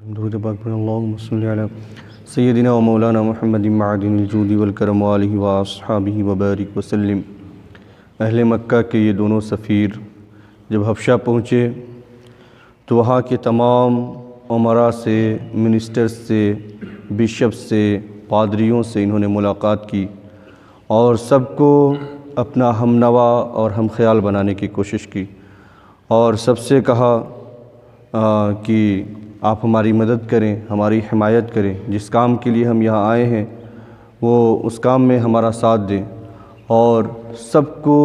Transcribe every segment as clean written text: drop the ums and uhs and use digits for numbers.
درود پاک پڑھیں اللہم صلی علی سیدنا و مولانا محمد معدن الجود والکرم وآلہ واصحابہ وبارک وسلم۔ اہل مکہ کے یہ دونوں سفیر جب حبشہ پہنچے تو وہاں کے تمام امراء سے، منسٹر سے، بشپ سے، پادریوں سے انہوں نے ملاقات کی اور سب کو اپنا ہم نوا اور ہم خیال بنانے کی کوشش کی، اور سب سے کہا کہ آپ ہماری مدد کریں، ہماری حمایت کریں، جس کام کے لیے ہم یہاں آئے ہیں وہ اس کام میں ہمارا ساتھ دیں، اور سب کو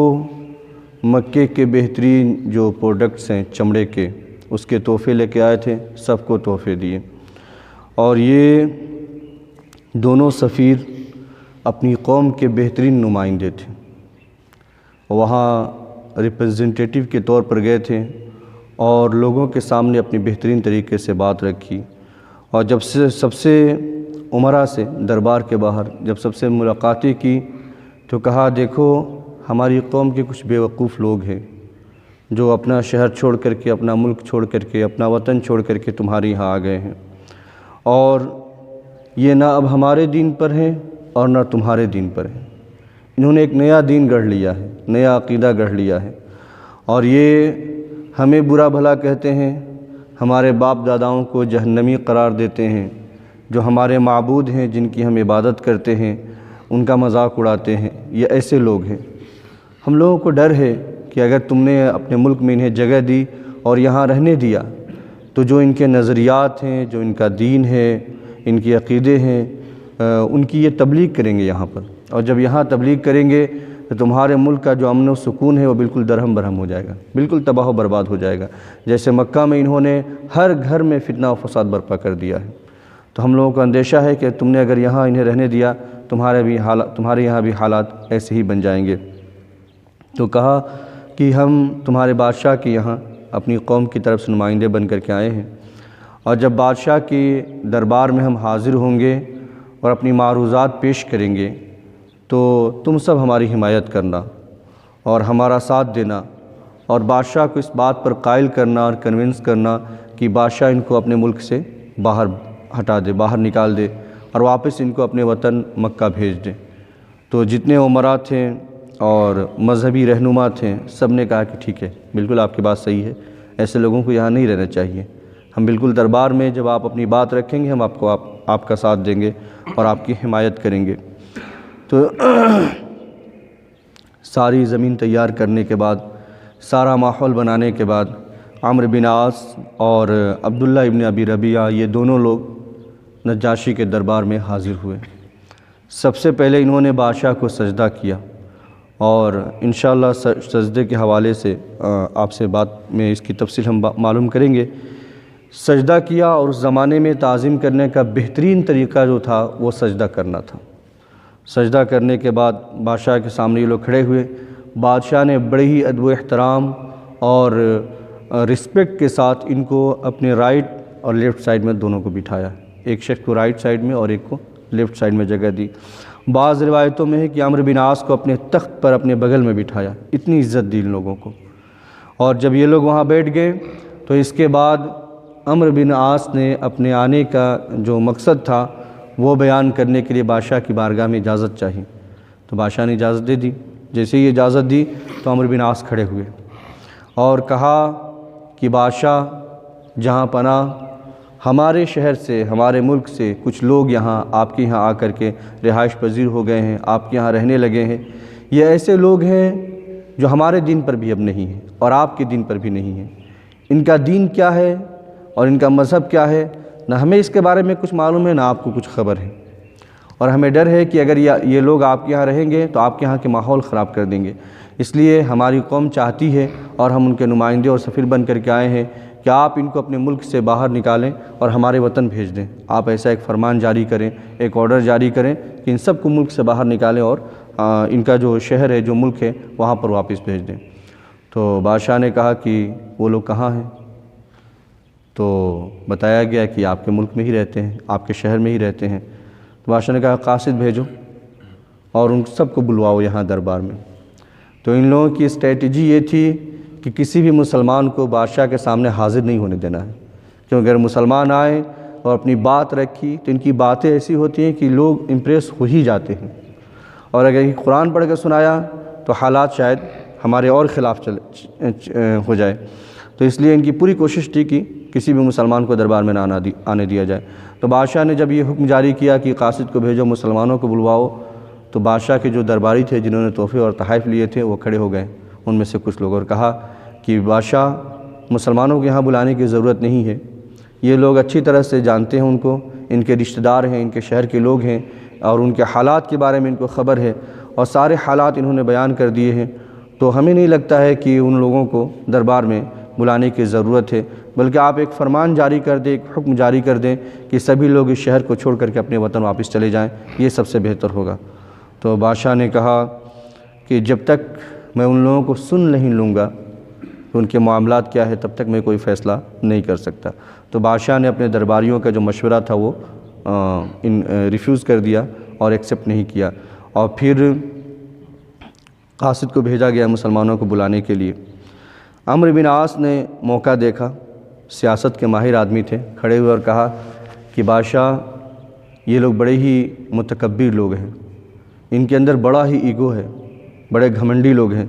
مکے کے بہترین جو پروڈکٹس ہیں چمڑے کے اس کے تحفے لے کے آئے تھے، سب کو تحفے دیے۔ اور یہ دونوں سفیر اپنی قوم کے بہترین نمائندے تھے، وہاں ریپرزنٹیٹیو کے طور پر گئے تھے اور لوگوں کے سامنے اپنی بہترین طریقے سے بات رکھی، اور جب سب سے امراء سے دربار کے باہر جب سب سے ملاقاتیں کی تو کہا دیکھو ہماری قوم کے کچھ بیوقوف لوگ ہیں جو اپنا شہر چھوڑ کر کے، اپنا ملک چھوڑ کر کے، اپنا وطن چھوڑ کر کے تمہارے یہاں آ گئے ہیں، اور یہ نہ اب ہمارے دین پر ہیں اور نہ تمہارے دین پر ہیں۔ انہوں نے ایک نیا دین گڑھ لیا ہے، نیا عقیدہ گڑھ لیا ہے، اور یہ ہمیں برا بھلا کہتے ہیں، ہمارے باپ داداؤں کو جہنمی قرار دیتے ہیں، جو ہمارے معبود ہیں جن کی ہم عبادت کرتے ہیں ان کا مذاق اڑاتے ہیں۔ یہ ایسے لوگ ہیں۔ ہم لوگوں کو ڈر ہے کہ اگر تم نے اپنے ملک میں انہیں جگہ دی اور یہاں رہنے دیا تو جو ان کے نظریات ہیں، جو ان کا دین ہے، ان کی عقیدے ہیں، ان کی یہ تبلیغ کریں گے یہاں پر، اور جب یہاں تبلیغ کریں گے تو تمہارے ملک کا جو امن و سکون ہے وہ بالکل درہم برہم ہو جائے گا، بالکل تباہ و برباد ہو جائے گا، جیسے مکہ میں انہوں نے ہر گھر میں فتنہ و فساد برپا کر دیا ہے۔ تو ہم لوگوں کو اندیشہ ہے کہ تم نے اگر یہاں انہیں رہنے دیا تمہارے یہاں بھی حالات ایسے ہی بن جائیں گے۔ تو کہا کہ ہم تمہارے بادشاہ کے یہاں اپنی قوم کی طرف سے نمائندے بن کر کے آئے ہیں، اور جب بادشاہ کے دربار میں ہم حاضر ہوں گے اور اپنی معروضات پیش کریں گے تو تم سب ہماری حمایت کرنا اور ہمارا ساتھ دینا، اور بادشاہ کو اس بات پر قائل کرنا اور کنونس کرنا کہ بادشاہ ان کو اپنے ملک سے باہر ہٹا دے، باہر نکال دے، اور واپس ان کو اپنے وطن مکہ بھیج دے۔ تو جتنے امراء تھے اور مذہبی رہنما تھے سب نے کہا کہ ٹھیک ہے، بالکل آپ کی بات صحیح ہے، ایسے لوگوں کو یہاں نہیں رہنا چاہیے، ہم بالکل دربار میں جب آپ اپنی بات رکھیں گے ہم آپ کا ساتھ دیں گے اور آپ کی حمایت کریں گے۔ تو ساری زمین تیار کرنے کے بعد، سارا ماحول بنانے کے بعد، عمرو بن عاص اور عبداللہ ابن ابی ربیعہ یہ دونوں لوگ نجاشی کے دربار میں حاضر ہوئے۔ سب سے پہلے انہوں نے بادشاہ کو سجدہ کیا، اور انشاءاللہ سجدے کے حوالے سے آپ سے بات میں اس کی تفصیل ہم معلوم کریں گے۔ سجدہ کیا، اور اس زمانے میں تعظیم کرنے کا بہترین طریقہ جو تھا وہ سجدہ کرنا تھا۔ سجدہ کرنے کے بعد بادشاہ کے سامنے یہ لوگ کھڑے ہوئے، بادشاہ نے بڑے ہی ادب و احترام اور رسپیکٹ کے ساتھ ان کو اپنے رائٹ اور لیفٹ سائڈ میں دونوں کو بٹھایا، ایک شخص کو رائٹ سائڈ میں اور ایک کو لیفٹ سائڈ میں جگہ دی۔ بعض روایتوں میں ہے کہ عمرو بن عاص کو اپنے تخت پر اپنے بغل میں بٹھایا، اتنی عزت دی ان لوگوں کو۔ اور جب یہ لوگ وہاں بیٹھ گئے تو اس کے بعد عمرو بن عاص نے اپنے آنے کا جو مقصد تھا وہ بیان کرنے کے لیے بادشاہ کی بارگاہ میں اجازت چاہی، تو بادشاہ نے اجازت دے دی۔ جیسے ہی اجازت دی تو عمرو بن عاص کھڑے ہوئے اور کہا کہ بادشاہ جہاں پناہ، ہمارے شہر سے، ہمارے ملک سے کچھ لوگ یہاں آپ کے یہاں آ کر کے رہائش پذیر ہو گئے ہیں، آپ کے یہاں رہنے لگے ہیں۔ یہ ایسے لوگ ہیں جو ہمارے دین پر بھی اب نہیں ہیں اور آپ کے دین پر بھی نہیں ہیں۔ ان کا دین کیا ہے اور ان کا مذہب کیا ہے نہ ہمیں اس کے بارے میں کچھ معلوم ہے نہ آپ کو کچھ خبر ہے، اور ہمیں ڈر ہے کہ اگر یہ لوگ آپ کے یہاں رہیں گے تو آپ کے یہاں کے ماحول خراب کر دیں گے۔ اس لیے ہماری قوم چاہتی ہے اور ہم ان کے نمائندے اور سفیر بن کر کے آئے ہیں کہ آپ ان کو اپنے ملک سے باہر نکالیں اور ہمارے وطن بھیج دیں۔ آپ ایسا ایک فرمان جاری کریں، ایک آرڈر جاری کریں کہ ان سب کو ملک سے باہر نکالیں اور ان کا جو شہر ہے، جو ملک ہے، وہاں پر واپس بھیج دیں۔ تو بادشاہ نے کہا کہ وہ لوگ کہاں ہیں؟ تو بتایا گیا کہ آپ کے ملک میں ہی رہتے ہیں، آپ کے شہر میں ہی رہتے ہیں۔ تو بادشاہ نے کہا قاصد بھیجو اور ان سب کو بلواؤ یہاں دربار میں۔ تو ان لوگوں کی اسٹریٹجی یہ تھی کہ کسی بھی مسلمان کو بادشاہ کے سامنے حاضر نہیں ہونے دینا ہے، کیونکہ اگر مسلمان آئے اور اپنی بات رکھی تو ان کی باتیں ایسی ہوتی ہیں کہ لوگ امپریس ہو ہی جاتے ہیں، اور اگر یہ قرآن پڑھ کے سنایا تو حالات شاید ہمارے اور خلاف ہو جائے۔ تو اس لیے ان کی پوری کوشش تھی کہ کسی بھی مسلمان کو دربار میں نہ آنے دیا جائے۔ تو بادشاہ نے جب یہ حکم جاری کیا کہ قاصد کو بھیجو، مسلمانوں کو بلواؤ، تو بادشاہ کے جو درباری تھے جنہوں نے تحفے اور تحائف لیے تھے وہ کھڑے ہو گئے ان میں سے کچھ لوگ، اور کہا کہ بادشاہ مسلمانوں کے یہاں بلانے کی ضرورت نہیں ہے، یہ لوگ اچھی طرح سے جانتے ہیں ان کو، ان کے رشتہ دار ہیں، ان کے شہر کے لوگ ہیں، اور ان کے حالات کے بارے میں ان کو خبر ہے، اور سارے حالات انہوں نے بیان کر دیے ہیں، تو ہمیں نہیں لگتا ہے کہ ان لوگوں کو دربار میں بلانے کی ضرورت ہے، بلکہ آپ ایک فرمان جاری کر دیں، ایک حکم جاری کر دیں کہ سبھی لوگ اس شہر کو چھوڑ کر کے اپنے وطن واپس چلے جائیں، یہ سب سے بہتر ہوگا۔ تو بادشاہ نے کہا کہ جب تک میں ان لوگوں کو سن نہیں لوں گا کہ ان کے معاملات کیا ہے، تب تک میں کوئی فیصلہ نہیں کر سکتا۔ تو بادشاہ نے اپنے درباریوں کا جو مشورہ تھا وہ ریفیوز کر دیا اور ایکسیپٹ نہیں کیا، اور پھر قاصد کو بھیجا گیا مسلمانوں کو بلانے کے لیے۔ عمرو بن عاص نے موقع دیکھا، سیاست کے ماہر آدمی تھے، کھڑے ہوئے اور کہا کہ بادشاہ یہ لوگ بڑے ہی متکبر لوگ ہیں، ان کے اندر بڑا ہی ایگو ہے، بڑے گھمنڈی لوگ ہیں،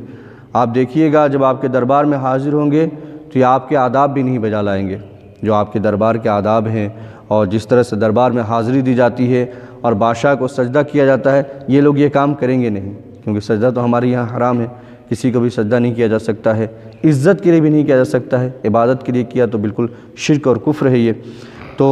آپ دیکھیے گا جب آپ کے دربار میں حاضر ہوں گے تو یہ آپ کے آداب بھی نہیں بجا لائیں گے، جو آپ کے دربار کے آداب ہیں اور جس طرح سے دربار میں حاضری دی جاتی ہے اور بادشاہ کو سجدہ کیا جاتا ہے، یہ لوگ یہ کام کریں گے نہیں، کیونکہ سجدہ تو ہمارے یہاں حرام ہے، کسی کو بھی سجدہ نہیں کیا جا سکتا ہے، عزت کے لیے بھی نہیں کیا جا سکتا ہے، عبادت کے لیے کیا تو بالکل شرک اور کفر ہے یہ۔ تو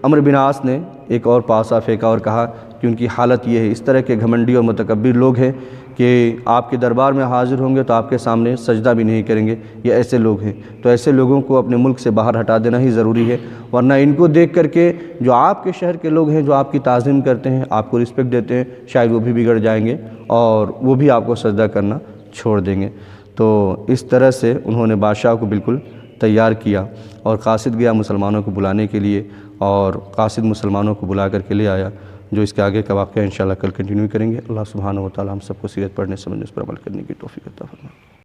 عمرو بن عاص نے ایک اور پاسا پھینکا اور کہا کہ ان کی حالت یہ ہے، اس طرح کے گھمنڈی اور متکبر لوگ ہیں کہ آپ کے دربار میں حاضر ہوں گے تو آپ کے سامنے سجدہ بھی نہیں کریں گے، یہ ایسے لوگ ہیں، تو ایسے لوگوں کو اپنے ملک سے باہر ہٹا دینا ہی ضروری ہے، ورنہ ان کو دیکھ کر کے جو آپ کے شہر کے لوگ ہیں، جو آپ کی تعظیم کرتے ہیں، آپ کو رسپیکٹ دیتے ہیں، شاید وہ بھی بگڑ جائیں گے اور وہ بھی آپ کو سجدہ کرنا چھوڑ دیں گے۔ تو اس طرح سے انہوں نے بادشاہ کو بالکل تیار کیا، اور قاصد گیا مسلمانوں کو بلانے کے لیے، اور قاصد مسلمانوں کو بلا کر کے لے آیا۔ جو اس کے آگے کا واقعہ انشاءاللہ کل کنٹینیو کریں گے۔ اللہ سبحانہ و تعالی ہم سب کو سیرت پڑھنے سمجھنے اس پر عمل کرنے کی توفیق عطا فرمائے۔